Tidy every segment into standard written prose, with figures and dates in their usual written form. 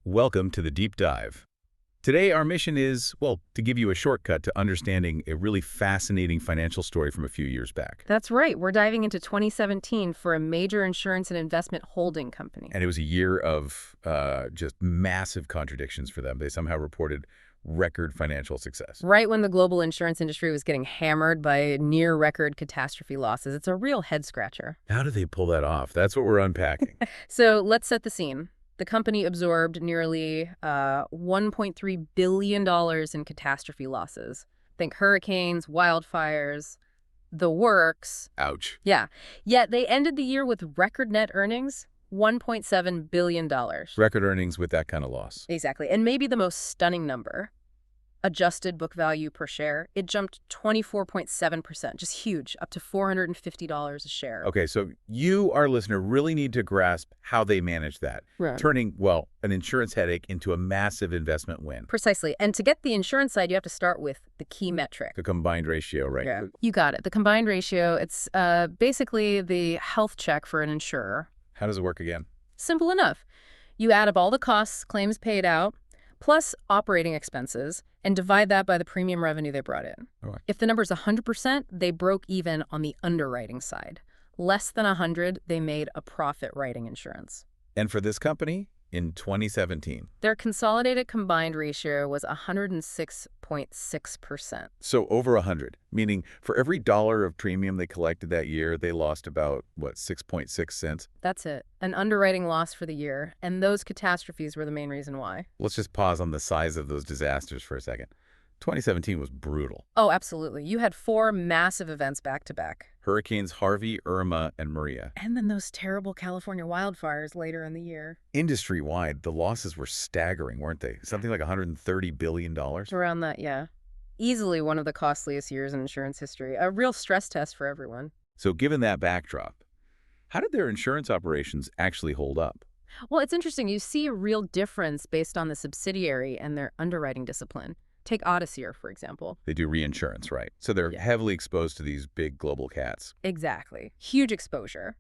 Welcome to the Deep Dive. Today, our mission is, well, to give you a shortcut to understanding a really fascinating financial story from a few years back. That's right. We're diving into 2017 for a major insurance and investment holding company. And it was a year of just massive contradictions for them. They somehow reported record financial success. Right when the global insurance industry was getting hammered by near-record catastrophe losses. It's a real head-scratcher. How do they pull that off? That's what we're unpacking. So let's set the scene. The company absorbed nearly $1.3 billion in catastrophe losses. Think hurricanes, wildfires, the works. Ouch. Yeah. Yet they ended the year with record net earnings, $1.7 billion. Record earnings with that kind of loss. Exactly. And maybe the most stunning number, adjusted book value per share, it jumped 24.7%, just huge, up to $450 a share. Okay, so you, our listener, really need to grasp how they managed that, Right. turning, well, an insurance headache into a massive investment win. Precisely. And to get the insurance side, you have to start with the key metric. The combined ratio, right? Yeah. You got it. The combined ratio, it's basically the health check for an insurer. How does it work again? Simple enough. You add up all the costs, claims paid out, plus operating expenses, and divide that by the premium revenue they brought in. Okay. If the number's 100%, they broke even on the underwriting side. Less than 100, they made a profit writing insurance. And for this company, in 2017. Their consolidated combined ratio was 106.6%. So over 100, meaning for every dollar of premium they collected that year, they lost about, what, 6.6 cents? That's it. An underwriting loss for the year, and those catastrophes were the main reason why. Let's just pause on the size of those disasters for a second. 2017 was brutal. Oh, absolutely. You had 4 massive events back-to-back. Hurricanes Harvey, Irma, and Maria. And then those terrible California wildfires later in the year. Industry-wide, the losses were staggering, weren't they? Something like $130 billion? Around that, yeah. Easily one of the costliest years in insurance history. A real stress test for everyone. So given that backdrop, how did their insurance operations actually hold up? Well, it's interesting. You see a real difference based on the subsidiary and their underwriting discipline. Take Odyssey, for example. They do reinsurance, right? So they're heavily exposed to these big global cats. Exactly. Huge exposure.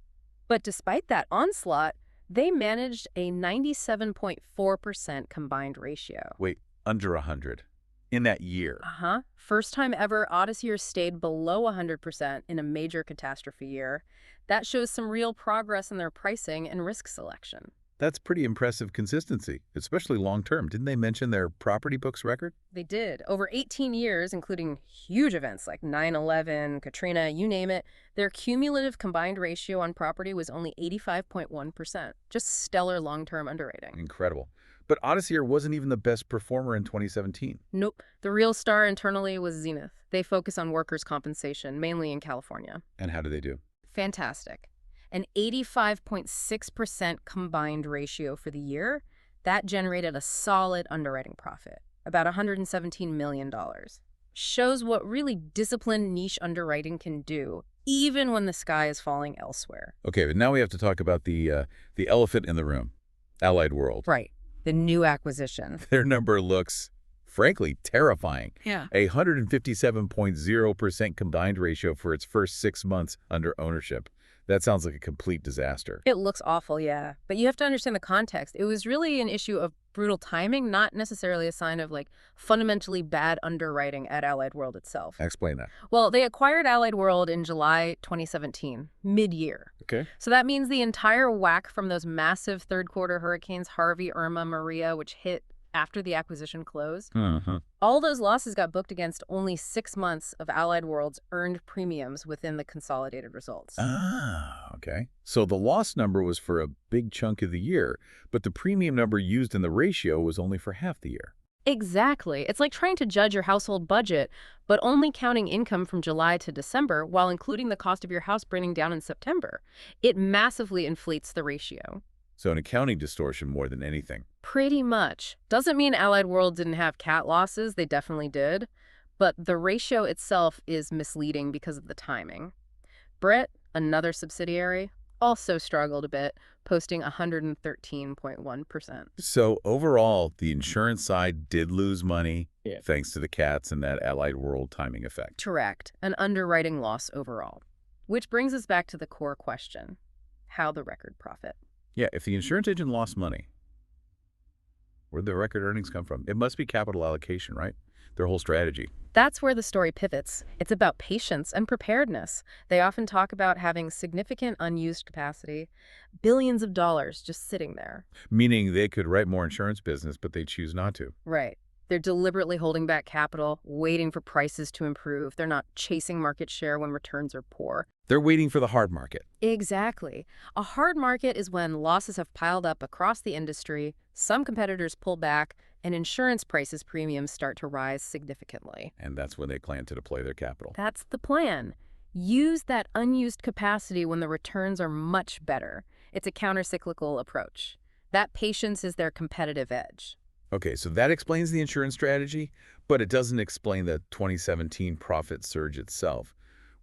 But despite that onslaught, they managed a 97.4% combined ratio. Wait, under 100 in that year? Uh-huh. First time ever, Odyssey stayed below 100% in a major catastrophe year. That shows some real progress in their pricing and risk selection. That's pretty impressive consistency, especially long-term. Didn't they mention their property books record? They did. Over 18 years, including huge events like 9/11, Katrina, you name it, their cumulative combined ratio on property was only 85.1%. Just stellar long-term underwriting. Incredible. But Odyssey wasn't even the best performer in 2017. Nope. The real star internally was Zenith. They focus on workers' compensation, mainly in California. And how did they do? Fantastic. An 85.6% combined ratio for the year, that generated a solid underwriting profit, about $117 million. Shows what really disciplined niche underwriting can do, even when the sky is falling elsewhere. Okay, but now we have to talk about the elephant in the room, Allied World. Right, the new acquisition. Their number looks, frankly, terrifying. Yeah. A 157.0% combined ratio for its first 6 months under ownership. That sounds like a complete disaster. It looks awful, yeah. But you have to understand the context. It was really an issue of brutal timing, not necessarily a sign of, fundamentally bad underwriting at Allied World itself. Explain that. Well, they acquired Allied World in July 2017, mid-year. Okay. So that means the entire whack from those massive third-quarter hurricanes, Harvey, Irma, Maria, which hit after the acquisition closed, all those losses got booked against only 6 months of Allied World's earned premiums within the consolidated results. Ah, okay. So the loss number was for a big chunk of the year, but the premium number used in the ratio was only for half the year. Exactly. It's like trying to judge your household budget, but only counting income from July to December while including the cost of your house burning down in September. It massively inflates the ratio. So an accounting distortion more than anything. Pretty much. Doesn't mean Allied World didn't have cat losses. They definitely did. But the ratio itself is misleading because of the timing. Brit, another subsidiary, also struggled a bit, posting 113.1%. So overall, the insurance side did lose money thanks to the cats and that Allied World timing effect. Correct. An underwriting loss overall. Which brings us back to the core question. How the record profit? Yeah, if the insurance agent lost money, Where'd the record earnings come from? It must be capital allocation, right? Their whole strategy. That's where the story pivots. It's about patience and preparedness. They often talk about having significant unused capacity, billions of dollars just sitting there. Meaning they could write more insurance business, but they choose not to. Right. They're deliberately holding back capital, waiting for prices to improve. They're not chasing market share when returns are poor. They're waiting for the hard market. Exactly. A hard market is when losses have piled up across the industry, some competitors pull back, and insurance prices premiums start to rise significantly. And that's when they plan to deploy their capital. That's the plan. Use that unused capacity when the returns are much better. It's a countercyclical approach. That patience is their competitive edge. Okay, so that explains the insurance strategy, but it doesn't explain the 2017 profit surge itself.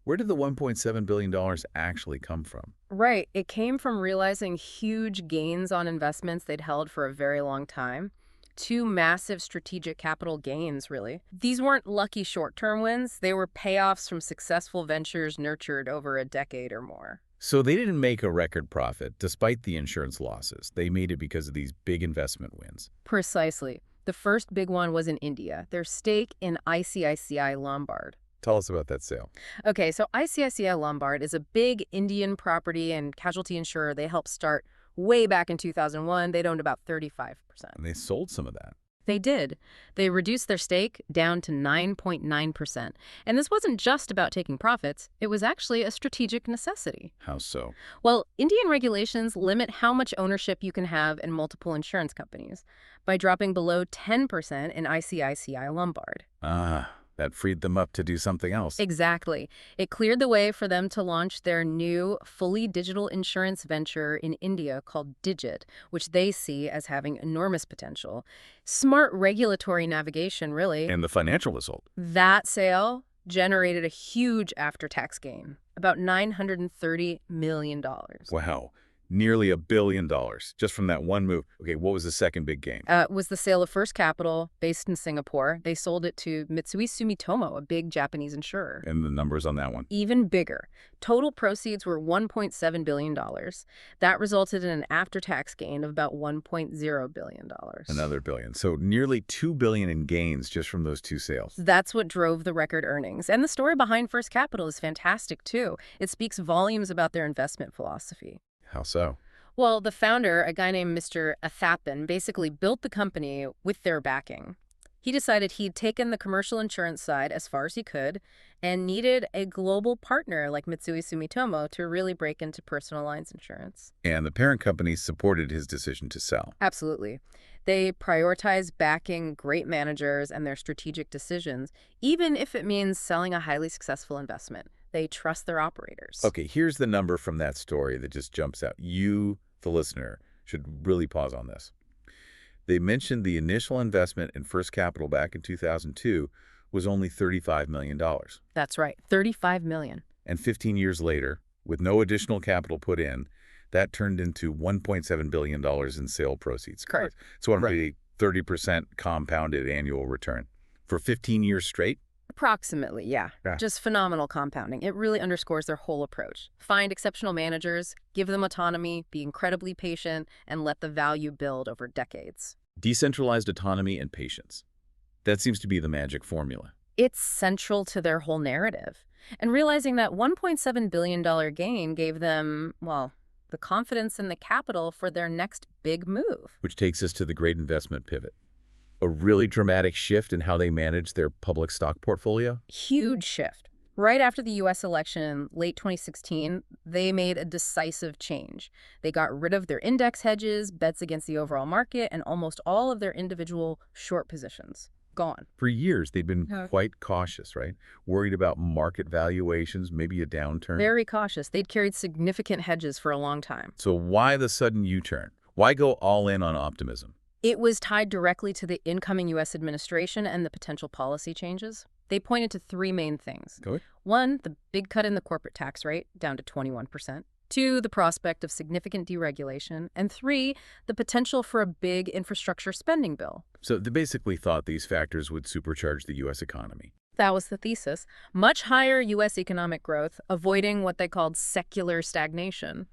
Where did the $1.7 billion actually come from? Right. It came from realizing huge gains on investments they'd held for a very long time. Two massive strategic capital gains, really. These weren't lucky short-term wins. They were payoffs from successful ventures nurtured over a decade or more. So they didn't make a record profit despite the insurance losses. They made it because of these big investment wins. Precisely. The first big one was in India, their stake in ICICI Lombard. Tell us about that sale. Okay, so ICICI Lombard is a big Indian property and casualty insurer they helped start way back in 2001. They'd owned about 35%. And they sold some of that. They did. They reduced their stake down to 9.9%. And this wasn't just about taking profits. It was actually a strategic necessity. How so? Well, Indian regulations limit how much ownership you can have in multiple insurance companies by dropping below 10% in ICICI Lombard. Ah, that freed them up to do something else. Exactly. It cleared the way for them to launch their new fully digital insurance venture in India called Digit, which they see as having enormous potential. Smart regulatory navigation, really. And the financial result. That sale generated a huge after-tax gain, about $930 million. Wow. Nearly $1 billion just from that one move. Okay, what was the second big gain? Was the sale of First Capital, based in Singapore. They sold it to Mitsui Sumitomo, a big Japanese insurer. And the numbers on that one? Even bigger. Total proceeds were $1.7 billion. That resulted in an after-tax gain of about $1.0 billion. Another billion. So nearly $2 billion in gains just from those two sales. That's what drove the record earnings. And the story behind First Capital is fantastic, too. It speaks volumes about their investment philosophy. How so? Well, the founder, a guy named Mr. Athapan, basically built the company with their backing. He decided he'd taken the commercial insurance side as far as he could and needed a global partner like Mitsui Sumitomo to really break into personal lines insurance. And the parent company supported his decision to sell. Absolutely. They prioritize backing great managers and their strategic decisions, even if it means selling a highly successful investment. They trust their operators. Okay, here's the number from that story that just jumps out. You, the listener, should really pause on this. They mentioned the initial investment in First Capital back in 2002 was only $35 million. That's right, $35 million. And 15 years later, with no additional capital put in, that turned into $1.7 billion in sale proceeds. Correct. So what would be 30% compounded annual return for 15 years straight? Approximately, yeah. Just phenomenal compounding. It really underscores their whole approach. Find exceptional managers, give them autonomy, be incredibly patient, and let the value build over decades. Decentralized autonomy and patience. That seems to be the magic formula. It's central to their whole narrative. And realizing that $1.7 billion gain gave them, well, the confidence and the capital for their next big move. Which takes us to the great investment pivot. A really dramatic shift in how they manage their public stock portfolio? Huge shift. Right after the U.S. election in late 2016, they made a decisive change. They got rid of their index hedges, bets against the overall market, and almost all of their individual short positions. Gone. For years, they'd been quite cautious, right? Worried about market valuations, maybe a downturn. Very cautious. They'd carried significant hedges for a long time. So why the sudden U-turn? Why go all in on optimism? It was tied directly to the incoming U.S. administration and the potential policy changes. They pointed to three main things. Go ahead. One, the big cut in the corporate tax rate, down to 21%. Two, the prospect of significant deregulation. And three, the potential for a big infrastructure spending bill. So they basically thought these factors would supercharge the U.S. economy. That was the thesis. Much higher U.S. economic growth, avoiding what they called secular stagnation.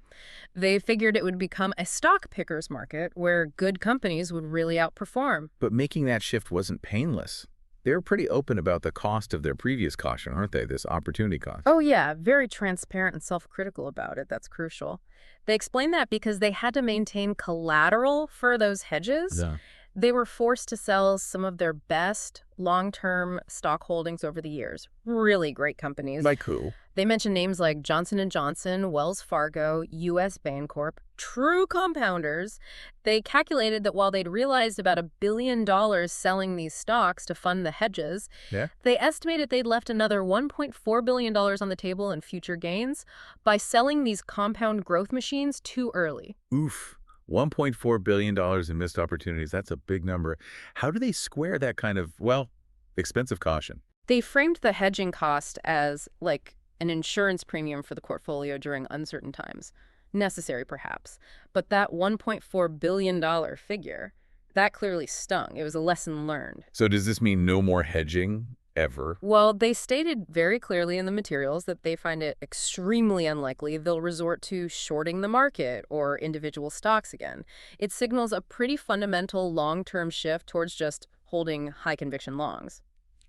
They figured it would become a stock picker's market where good companies would really outperform. But making that shift wasn't painless. They were pretty open about the cost of their previous caution, aren't they? This opportunity cost. Oh, yeah, very transparent and self-critical about it. That's crucial. They explained that because they had to maintain collateral for those hedges. Yeah. They were forced to sell some of their best long-term stock holdings over the years. Really great companies. Like who? They mentioned names like Johnson & Johnson, Wells Fargo, U.S. Bancorp, true compounders. They calculated that while they'd realized about $1 billion selling these stocks to fund the hedges, Yeah. they estimated they'd left another $1.4 billion on the table in future gains by selling these compound growth machines too early. Oof. $1.4 billion in missed opportunities. That's a big number. How do they square that kind of, well, expensive caution? They framed the hedging cost as like an insurance premium for the portfolio during uncertain times. Necessary, perhaps. But that $1.4 billion figure, that clearly stung. It was a lesson learned. So does this mean no more hedging ever? Well, they stated very clearly in the materials that they find it extremely unlikely they'll resort to shorting the market or individual stocks again. It signals a pretty fundamental long-term shift towards just holding high-conviction longs.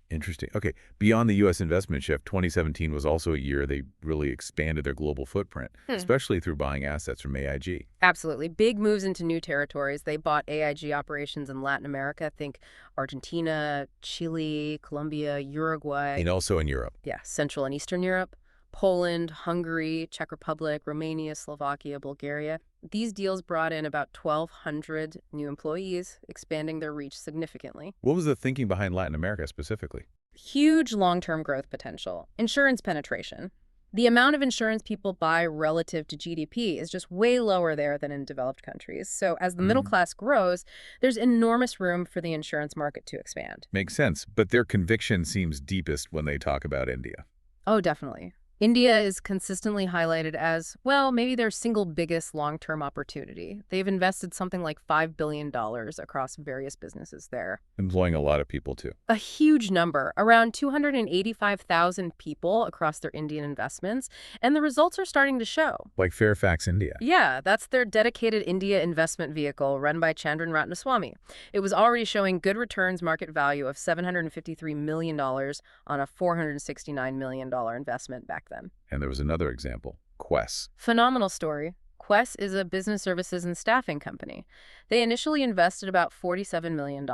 Interesting. Okay. Beyond the U.S. investment shift, 2017 was also a year they really expanded their global footprint, especially through buying assets from AIG. Absolutely. Big moves into new territories. They bought AIG operations in Latin America. Think Argentina, Chile, Colombia, Uruguay. And also in Europe. Yeah, Central and Eastern Europe. Poland, Hungary, Czech Republic, Romania, Slovakia, Bulgaria. These deals brought in about 1,200 new employees, expanding their reach significantly. What was the thinking behind Latin America specifically? Huge long-term growth potential. Insurance penetration. The amount of insurance people buy relative to GDP is just way lower there than in developed countries. So as the middle class grows, there's enormous room for the insurance market to expand. Makes sense, but their conviction seems deepest when they talk about India. Oh, definitely. India is consistently highlighted as, well, maybe their single biggest long-term opportunity. They've invested something like $5 billion across various businesses there. Employing a lot of people, too. A huge number, around 285,000 people across their Indian investments, and the results are starting to show. Like Fairfax, India. Yeah, that's their dedicated India investment vehicle run by Chandran Ratnaswamy. It was already showing good returns market value of $753 million on a $469 million investment back then. And there was another example, Quess. Phenomenal story. Quess is a business services and staffing company. They initially invested about $47 million.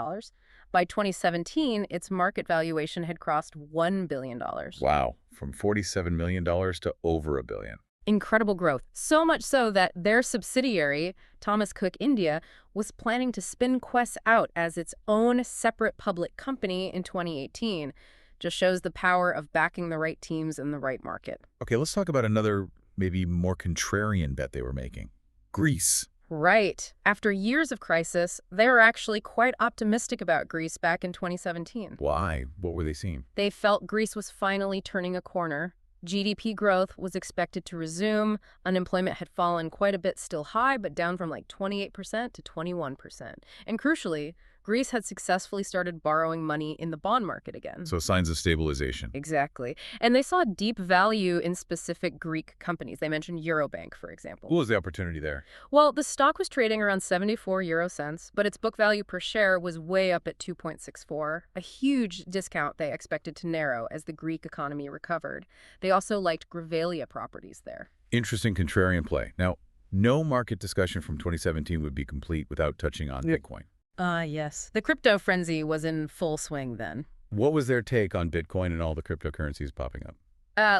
By 2017, its market valuation had crossed $1 billion. Wow, from $47 million to over $1 billion. Incredible growth. So much so that their subsidiary, Thomas Cook India, was planning to spin Quess out as its own separate public company in 2018. Just shows the power of backing the right teams in the right market. Okay, let's talk about another, maybe more contrarian bet they were making. Greece. Right. After years of crisis, they were actually quite optimistic about Greece back in 2017. Why? What were they seeing? They felt Greece was finally turning a corner. GDP growth was expected to resume. Unemployment had fallen quite a bit, still high, but down from like 28% to 21%. And crucially, Greece had successfully started borrowing money in the bond market again. So signs of stabilization. Exactly. And they saw deep value in specific Greek companies. They mentioned Eurobank, for example. What was the opportunity there? Well, the stock was trading around 74 euro cents, but its book value per share was way up at 2.64, a huge discount they expected to narrow as the Greek economy recovered. They also liked Gravalia properties there. Interesting contrarian play. Now, no market discussion from 2017 would be complete without touching on Bitcoin. Yes. The crypto frenzy was in full swing then. What was their take on Bitcoin and all the cryptocurrencies popping up?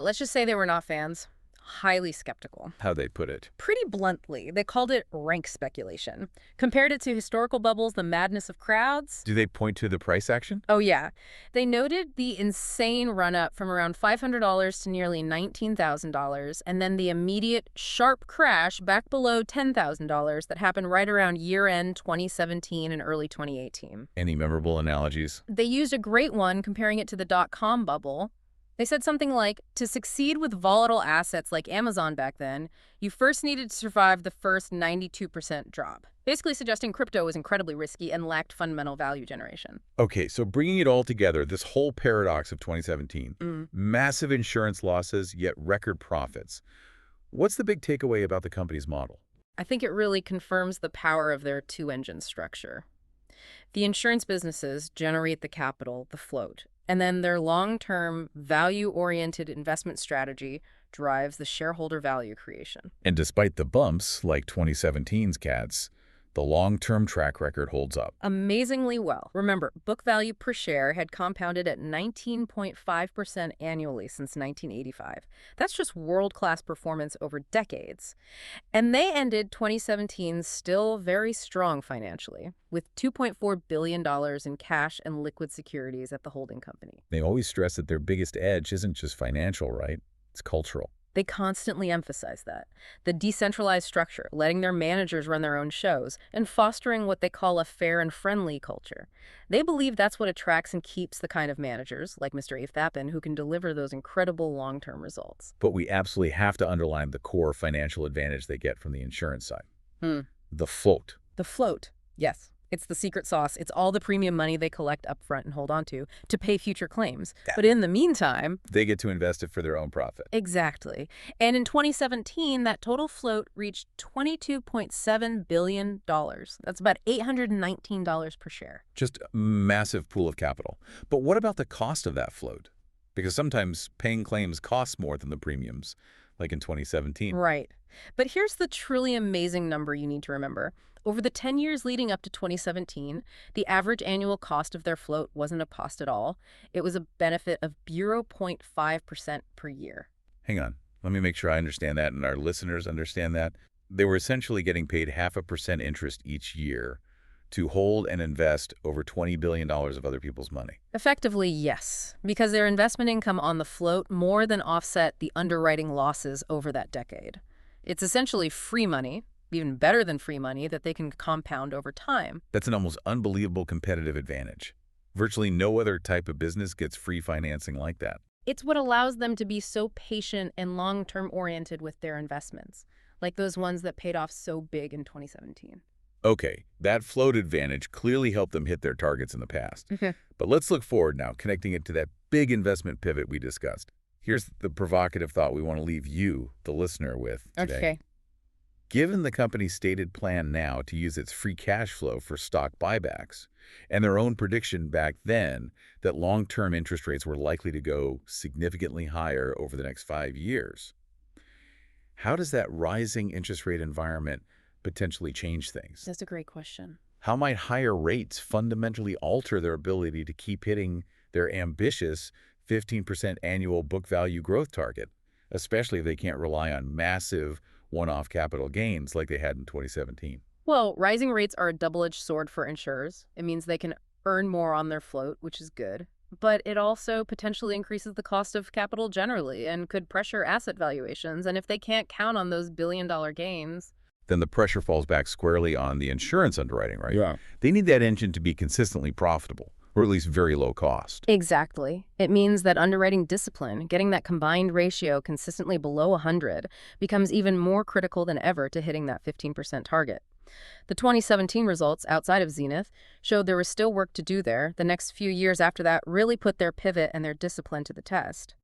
Let's just say they were not fans. Highly skeptical. How'd they put it? Pretty bluntly, they called it rank speculation. Compared it to historical bubbles, the madness of crowds. Do they point to the price action? Oh, yeah. They noted the insane run-up from around $500 to nearly $19,000, and then the immediate sharp crash back below $10,000 that happened right around year-end 2017 and early 2018. Any memorable analogies? They used a great one comparing it to the dot-com bubble. They said something like, to succeed with volatile assets like Amazon back then, you first needed to survive the first 92% drop, basically suggesting crypto was incredibly risky and lacked fundamental value generation. Okay, so bringing it all together, this whole paradox of 2017, Mm. massive insurance losses, yet record profits. What's the big takeaway about the company's model? I think it really confirms the power of their two-engine structure. The insurance businesses generate the capital, the float, and then their long-term, value-oriented investment strategy drives the shareholder value creation. And despite the bumps, like 2017's cats, the long-term track record holds up. Amazingly well. Remember, book value per share had compounded at 19.5% annually since 1985. That's just world-class performance over decades. And they ended 2017 still very strong financially, with $2.4 billion in cash and liquid securities at the holding company. They always stress that their biggest edge isn't just financial, right? It's cultural. They constantly emphasize that. The decentralized structure, letting their managers run their own shows, and fostering what they call a fair and friendly culture. They believe that's what attracts and keeps the kind of managers, like Mr. Athappan, who can deliver those incredible long-term results. But we absolutely have to underline the core financial advantage they get from the insurance side. Hmm. The float. The float. Yes. It's the secret sauce. It's all the premium money they collect up front and hold on to pay future claims. But in the meantime, They get to invest it for their own profit. exactly. And in 2017, that total float reached $22.7 billion. That's about $819 per share. Just a massive pool of capital. But what about the cost of that float? Because sometimes paying claims costs more than the premiums, like in 2017. Right. But here's the truly amazing number you need to remember. Over the 10 years leading up to 2017, the average annual cost of their float wasn't a cost at all. It was a benefit of 0.5% per year. Hang on. Let me make sure I understand that and our listeners understand that. They were essentially getting paid 0.5% interest each year to hold and invest over $20 billion of other people's money. Effectively, yes, because their investment income on the float more than offset the underwriting losses over that decade. It's essentially free money, even better than free money, that they can compound over time. That's an almost unbelievable competitive advantage. Virtually no other type of business gets free financing like that. It's what allows them to be so patient and long-term oriented with their investments, like those ones that paid off so big in 2017. Okay, that float advantage clearly helped them hit their targets in the past. But let's look forward now, connecting it to that big investment pivot we discussed. Here's the provocative thought we want to leave you, the listener, with today. Okay. Given the company's stated plan now to use its free cash flow for stock buybacks, and their own prediction back then that long-term interest rates were likely to go significantly higher over the next 5 years, how does that rising interest rate environment potentially change things? That's a great question. How might higher rates fundamentally alter their ability to keep hitting their ambitious 15% annual book value growth target, especially if they can't rely on massive one-off capital gains like they had in 2017? Well, rising rates are a double-edged sword for insurers. It means they can earn more on their float, which is good. But it also potentially increases the cost of capital generally and could pressure asset valuations. And if they can't count on those billion-dollar gains, then the pressure falls back squarely on the insurance underwriting, right? Yeah. They need that engine to be consistently profitable, or at least very low cost. exactly. It means that underwriting discipline, getting that combined ratio consistently below 100, becomes even more critical than ever to hitting that 15% target. The 2017 results outside of Zenith showed there was still work to do there. The next few years after that really put their pivot and their discipline to the test.